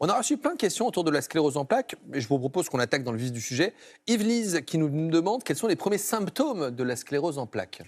On a reçu plein de questions autour de la sclérose en plaques. Et je vous propose qu'on attaque dans le vif du sujet. Yves-Lise qui nous demande quels sont les premiers symptômes de la sclérose en plaques.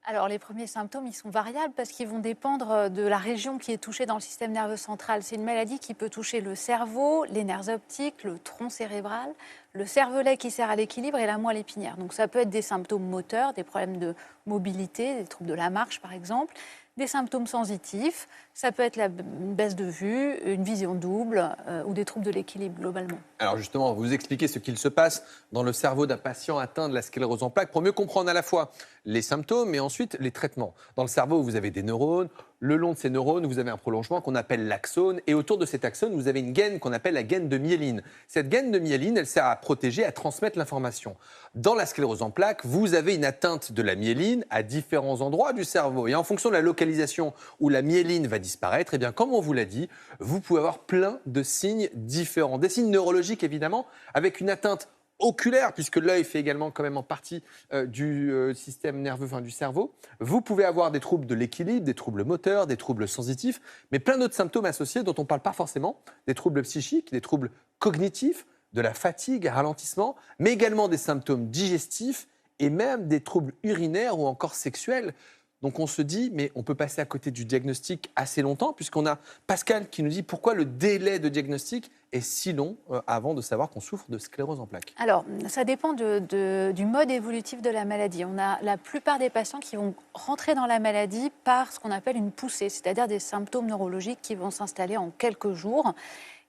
Alors, les premiers symptômes, ils sont variables parce qu'ils vont dépendre de la région qui est touchée dans le système nerveux central. C'est une maladie qui peut toucher le cerveau, les nerfs optiques, le tronc cérébral, le cervelet qui sert à l'équilibre et la moelle épinière. Donc, ça peut être des symptômes moteurs, des problèmes de mobilité, des troubles de la marche, par exemple, des symptômes sensitifs. Ça peut être une baisse de vue, une vision double ou des troubles de l'équilibre, globalement. Alors justement, vous expliquez ce qu'il se passe dans le cerveau d'un patient atteint de la sclérose en plaques pour mieux comprendre à la fois les symptômes et ensuite les traitements. Dans le cerveau, vous avez des neurones. Le long de ces neurones, vous avez un prolongement qu'on appelle l'axone. Et autour de cet axone, vous avez une gaine qu'on appelle la gaine de myéline. Cette gaine de myéline, elle sert à protéger, à transmettre l'information. Dans la sclérose en plaques, vous avez une atteinte de la myéline à différents endroits du cerveau. Et en fonction de la localisation où la myéline va disparaître, eh bien, comme on vous l'a dit, vous pouvez avoir plein de signes différents. Des signes neurologiques, évidemment, avec une atteinte oculaire, puisque l'œil fait également quand même en partie du système nerveux, enfin, du cerveau. Vous pouvez avoir des troubles de l'équilibre, des troubles moteurs, des troubles sensitifs, mais plein d'autres symptômes associés dont on ne parle pas forcément, des troubles psychiques, des troubles cognitifs, de la fatigue, ralentissement, mais également des symptômes digestifs et même des troubles urinaires ou encore sexuels. Donc on se dit, mais on peut passer à côté du diagnostic assez longtemps, puisqu'on a Pascal qui nous dit pourquoi le délai de diagnostic est si long avant de savoir qu'on souffre de sclérose en plaques. Alors, ça dépend du mode évolutif de la maladie. On a la plupart des patients qui vont rentrer dans la maladie par ce qu'on appelle une poussée, c'est-à-dire des symptômes neurologiques qui vont s'installer en quelques jours.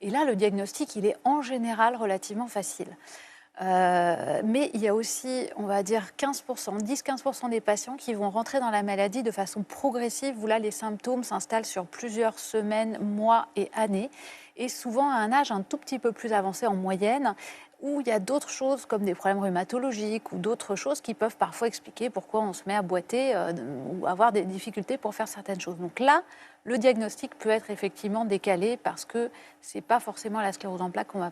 Et là, le diagnostic, il est en général relativement facile. Mais il y a aussi, on va dire, 10-15% des patients qui vont rentrer dans la maladie de façon progressive, où là, les symptômes s'installent sur plusieurs semaines, mois et années, et souvent à un âge un tout petit peu plus avancé en moyenne, où il y a d'autres choses comme des problèmes rhumatologiques ou d'autres choses qui peuvent parfois expliquer pourquoi on se met à boiter ou avoir des difficultés pour faire certaines choses. Donc là, le diagnostic peut être effectivement décalé parce que ce n'est pas forcément la sclérose en plaques qu'on va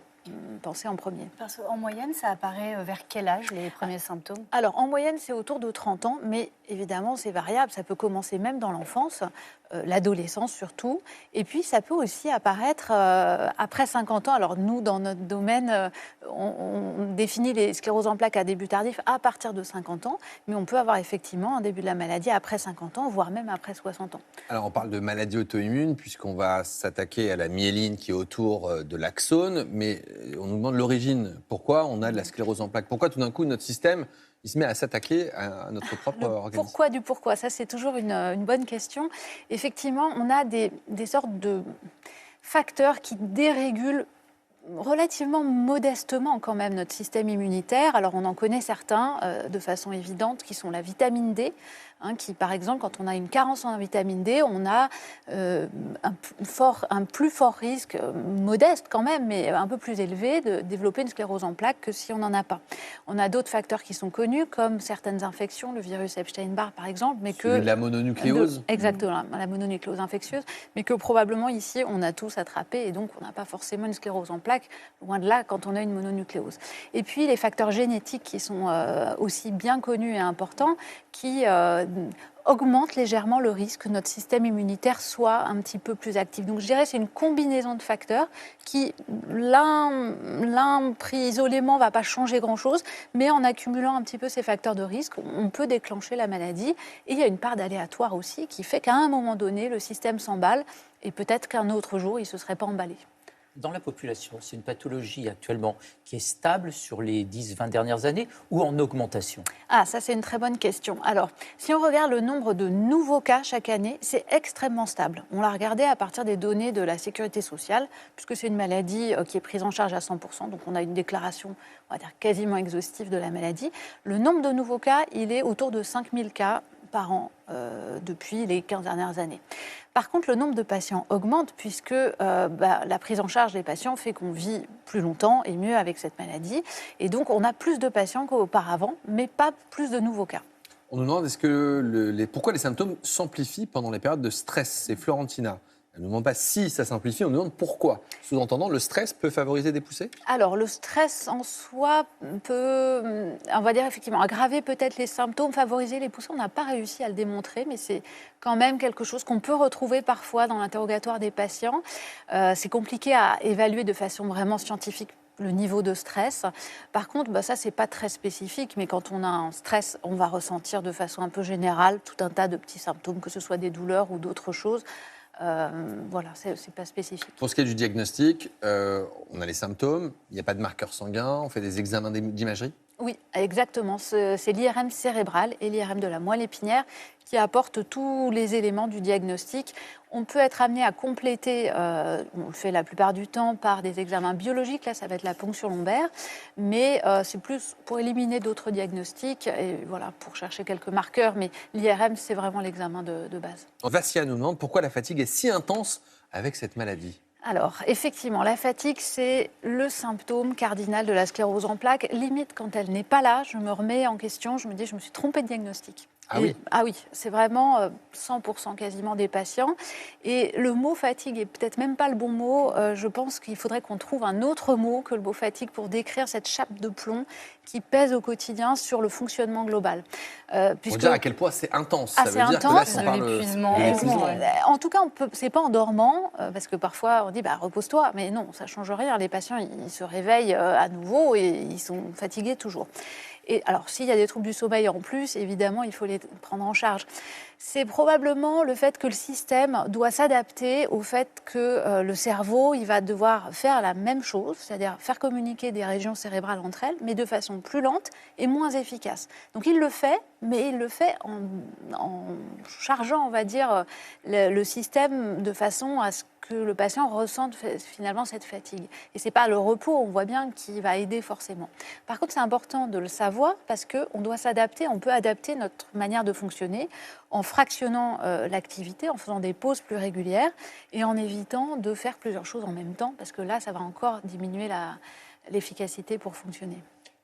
penser en premier. Parce qu'en moyenne, ça apparaît vers quel âge, les premiers symptômes ? Alors, en moyenne, c'est autour de 30 ans, mais évidemment, c'est variable. Ça peut commencer même dans l'enfance, l'adolescence surtout. Et puis, ça peut aussi apparaître après 50 ans. Alors, nous, dans notre domaine, on définit les scléroses en plaques à début tardif à partir de 50 ans, mais on peut avoir effectivement un début de la maladie après 50 ans, voire même après 60 ans. Alors, on parle de maladie auto-immune, puisqu'on va s'attaquer à la myéline qui est autour de l'axone, mais on nous demande l'origine. Pourquoi on a de la sclérose en plaques ? Pourquoi tout d'un coup notre système il se met à s'attaquer à notre propre organisme ? Pourquoi du pourquoi ? Ça, c'est toujours une bonne question. Effectivement, on a des sortes de facteurs qui dérégulent relativement modestement quand même notre système immunitaire. Alors on en connaît certains de façon évidente qui sont la vitamine D, qui par exemple quand on a une carence en vitamine D, on a un plus fort risque, modeste quand même, mais un peu plus élevé de développer une sclérose en plaques que si on n'en a pas. On a d'autres facteurs qui sont connus comme certaines infections, le virus Epstein-Barr par exemple, mais que la mononucléose. Exactement, la mononucléose infectieuse, mais que probablement ici on a tous attrapé et donc on n'a pas forcément une sclérose en plaques. Loin de là, quand on a une mononucléose. Et puis, les facteurs génétiques qui sont aussi bien connus et importants, qui augmentent légèrement le risque que notre système immunitaire soit un petit peu plus actif. Donc, je dirais que c'est une combinaison de facteurs qui, l'un pris isolément, ne va pas changer grand-chose, mais en accumulant un petit peu ces facteurs de risque, on peut déclencher la maladie. Et il y a une part d'aléatoire aussi qui fait qu'à un moment donné, le système s'emballe et peut-être qu'un autre jour, il ne se serait pas emballé. Dans la population, c'est une pathologie actuellement qui est stable sur les 10-20 dernières années ou en augmentation ? Ah, ça c'est une très bonne question. Alors, si on regarde le nombre de nouveaux cas chaque année, c'est extrêmement stable. On l'a regardé à partir des données de la sécurité sociale, puisque c'est une maladie qui est prise en charge à 100%, donc on a une déclaration, on va dire, quasiment exhaustive de la maladie. Le nombre de nouveaux cas, il est autour de 5000 cas par an depuis les 15 dernières années. Par contre, le nombre de patients augmente puisque la prise en charge des patients fait qu'on vit plus longtemps et mieux avec cette maladie. Et donc, on a plus de patients qu'auparavant, mais pas plus de nouveaux cas. On nous demande pourquoi les symptômes s'amplifient pendant les périodes de stress. C'est Florentina Elle ne nous demande pas si ça simplifie, on nous demande pourquoi. Sous-entendant, le stress peut favoriser des poussées? Alors, le stress en soi peut, on va dire effectivement, aggraver peut-être les symptômes, favoriser les poussées. On n'a pas réussi à le démontrer, mais c'est quand même quelque chose qu'on peut retrouver parfois dans l'interrogatoire des patients. C'est compliqué à évaluer de façon vraiment scientifique le niveau de stress. Par contre, ça, c'est pas très spécifique, mais quand on a un stress, on va ressentir de façon un peu générale tout un tas de petits symptômes, que ce soit des douleurs ou d'autres choses. Voilà, c'est pas spécifique. Pour ce qui est du diagnostic, on a les symptômes, il n'y a pas de marqueur sanguin, on fait des examens d'imagerie? Oui, exactement. C'est l'IRM cérébral et l'IRM de la moelle épinière qui apportent tous les éléments du diagnostic. On peut être amené à compléter, on le fait la plupart du temps par des examens biologiques, là ça va être la ponction lombaire, mais c'est plus pour éliminer d'autres diagnostics et voilà, pour chercher quelques marqueurs, mais l'IRM c'est vraiment l'examen de base. Vassia nous demande pourquoi la fatigue est si intense avec cette maladie. Alors, effectivement, la fatigue, c'est le symptôme cardinal de la sclérose en plaques. Limite, quand elle n'est pas là, je me remets en question, je me dis, je me suis trompée de diagnostic. Ah oui, c'est vraiment 100% quasiment des patients. Et le mot fatigue est peut-être même pas le bon mot. Je pense qu'il faudrait qu'on trouve un autre mot que le mot fatigue pour décrire cette chape de plomb qui pèse au quotidien sur le fonctionnement global. Pour dire à quel point c'est intense. Ah, ça c'est veut dire intense, que là, de l'épuisement. En tout cas, c'est pas endormant, parce que parfois on dit repose-toi, mais non, ça change rien. Les patients, ils se réveillent à nouveau et ils sont fatigués toujours. Et alors, s'il y a des troubles du sommeil en plus, évidemment, il faut les prendre en charge. C'est probablement le fait que le système doit s'adapter au fait que le cerveau, il va devoir faire la même chose, c'est-à-dire faire communiquer des régions cérébrales entre elles, mais de façon plus lente et moins efficace. Donc il le fait, mais il le fait en chargeant, on va dire, le système de façon à ce que le patient ressente finalement cette fatigue. Et ce n'est pas le repos, on voit bien, qui va aider forcément. Par contre, c'est important de le savoir parce qu'on doit s'adapter, on peut adapter notre manière de fonctionner en fractionnant l'activité, en faisant des pauses plus régulières et en évitant de faire plusieurs choses en même temps, parce que là, ça va encore diminuer l'efficacité pour fonctionner.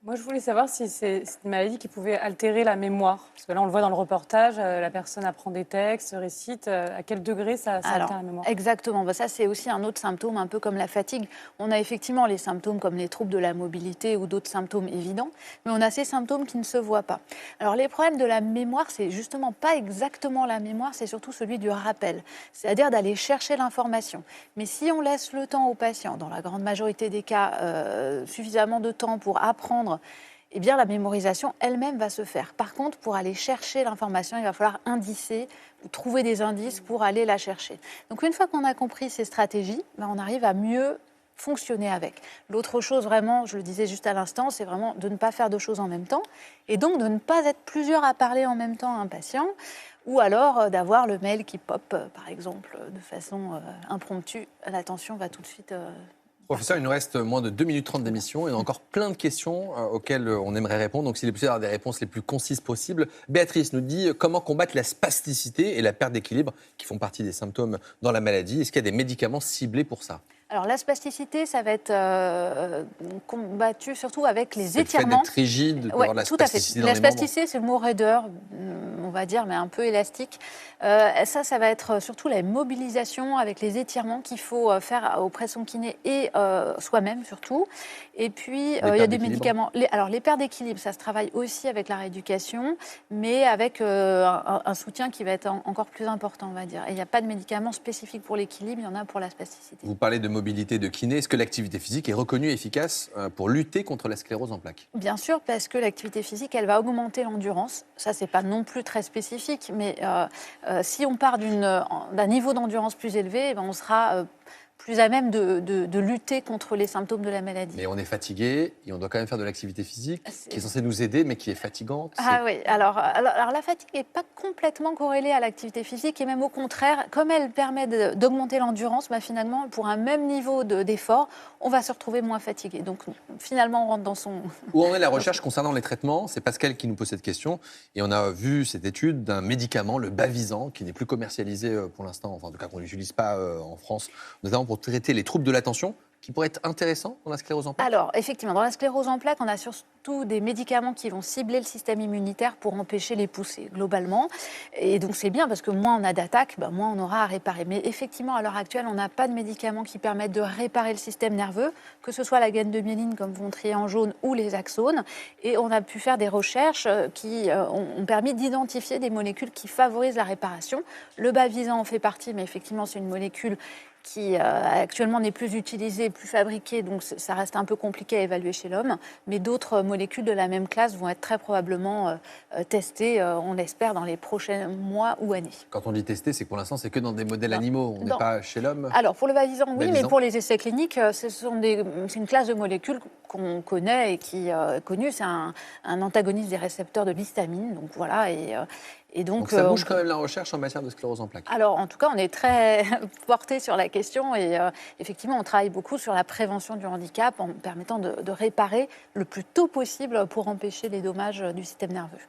Moi, je voulais savoir si c'est une maladie qui pouvait altérer la mémoire. Parce que là, on le voit dans le reportage, la personne apprend des textes, récite. À quel degré ça altère la mémoire? Exactement. Ça, c'est aussi un autre symptôme, un peu comme la fatigue. On a effectivement les symptômes comme les troubles de la mobilité ou d'autres symptômes évidents, mais on a ces symptômes qui ne se voient pas. Alors, les problèmes de la mémoire, c'est justement pas exactement la mémoire, c'est surtout celui du rappel, c'est-à-dire d'aller chercher l'information. Mais si on laisse le temps au patient, dans la grande majorité des cas, suffisamment de temps pour apprendre, eh bien, la mémorisation elle-même va se faire. Par contre, pour aller chercher l'information, il va falloir indicer ou trouver des indices pour aller la chercher. Donc, une fois qu'on a compris ces stratégies, on arrive à mieux fonctionner avec. L'autre chose, vraiment, je le disais juste à l'instant, c'est vraiment de ne pas faire deux choses en même temps et donc de ne pas être plusieurs à parler en même temps à un patient ou alors d'avoir le mail qui pop, par exemple, de façon impromptue. L'attention va tout de suite... Professeur, il nous reste moins de 2 minutes 30 d'émission et on a encore plein de questions auxquelles on aimerait répondre. Donc, s'il est possible d'avoir des réponses les plus concises possibles. Béatrice nous dit comment combattre la spasticité et la perte d'équilibre qui font partie des symptômes dans la maladie. Est-ce qu'il y a des médicaments ciblés pour ça? Alors, la spasticité, ça va être combattu surtout avec les étirements. Le fait d'être rigide, d'avoir la spasticité dans les membres. La spasticité, c'est le mot raideur, on va dire, mais un peu élastique. Ça va être surtout la mobilisation avec les étirements qu'il faut faire auprès de son kiné et soi-même surtout. Et puis, il y a des médicaments. Alors, les pertes d'équilibre, ça se travaille aussi avec la rééducation, mais avec un soutien qui va être encore plus important, on va dire. Et il n'y a pas de médicaments spécifiques pour l'équilibre, il y en a pour la spasticité. Vous parlez de mobilité de kiné. Est-ce que l'activité physique est reconnue efficace pour lutter contre la sclérose en plaques? Bien sûr, parce que l'activité physique, elle va augmenter l'endurance. Ça, c'est pas non plus très spécifique, mais si on part d'un niveau d'endurance plus élevé, on sera plus à même de lutter contre les symptômes de la maladie. Mais on est fatigué et on doit quand même faire de l'activité physique qui est censée nous aider, mais qui est fatigante. Ah oui, alors la fatigue n'est pas complètement corrélée à l'activité physique et même au contraire, comme elle permet d'augmenter l'endurance, finalement, pour un même niveau d'effort, on va se retrouver moins fatigué. Donc finalement, on rentre dans son... Où en est la recherche concernant les traitements? C'est Pascal qui nous pose cette question. Et on a vu cette étude d'un médicament, le Bavizan, qui n'est plus commercialisé pour l'instant, enfin en tout cas qu'on n'utilise pas en France, notamment pour traiter les troubles de l'attention, qui pourraient être intéressants dans la sclérose en plaques? Alors, effectivement, dans la sclérose en plaques, on a surtout des médicaments qui vont cibler le système immunitaire pour empêcher les poussées, globalement. Et donc, c'est bien parce que moins on a d'attaques, moins on aura à réparer. Mais effectivement, à l'heure actuelle, on n'a pas de médicaments qui permettent de réparer le système nerveux, que ce soit la gaine de myéline, comme vous montriez en jaune, ou les axones. Et on a pu faire des recherches qui ont permis d'identifier des molécules qui favorisent la réparation. Le bavizan en fait partie, mais effectivement, c'est une molécule qui actuellement n'est plus utilisée, plus fabriquée, donc ça reste un peu compliqué à évaluer chez l'homme. Mais d'autres molécules de la même classe vont être très probablement testées, on l'espère, dans les prochains mois ou années. Quand on dit tester, c'est que pour l'instant, c'est que dans des modèles animaux, on n'est pas chez l'homme. Alors, pour le bavizan, oui, mais pour les essais cliniques, c'est une classe de molécules qu'on connaît et qui est connue. C'est un antagoniste des récepteurs de l'histamine, donc voilà, et donc ça bouge quand même la recherche en matière de sclérose en plaques. Alors, en tout cas, on est très porté sur la question et effectivement, on travaille beaucoup sur la prévention du handicap en permettant de réparer le plus tôt possible pour empêcher les dommages du système nerveux.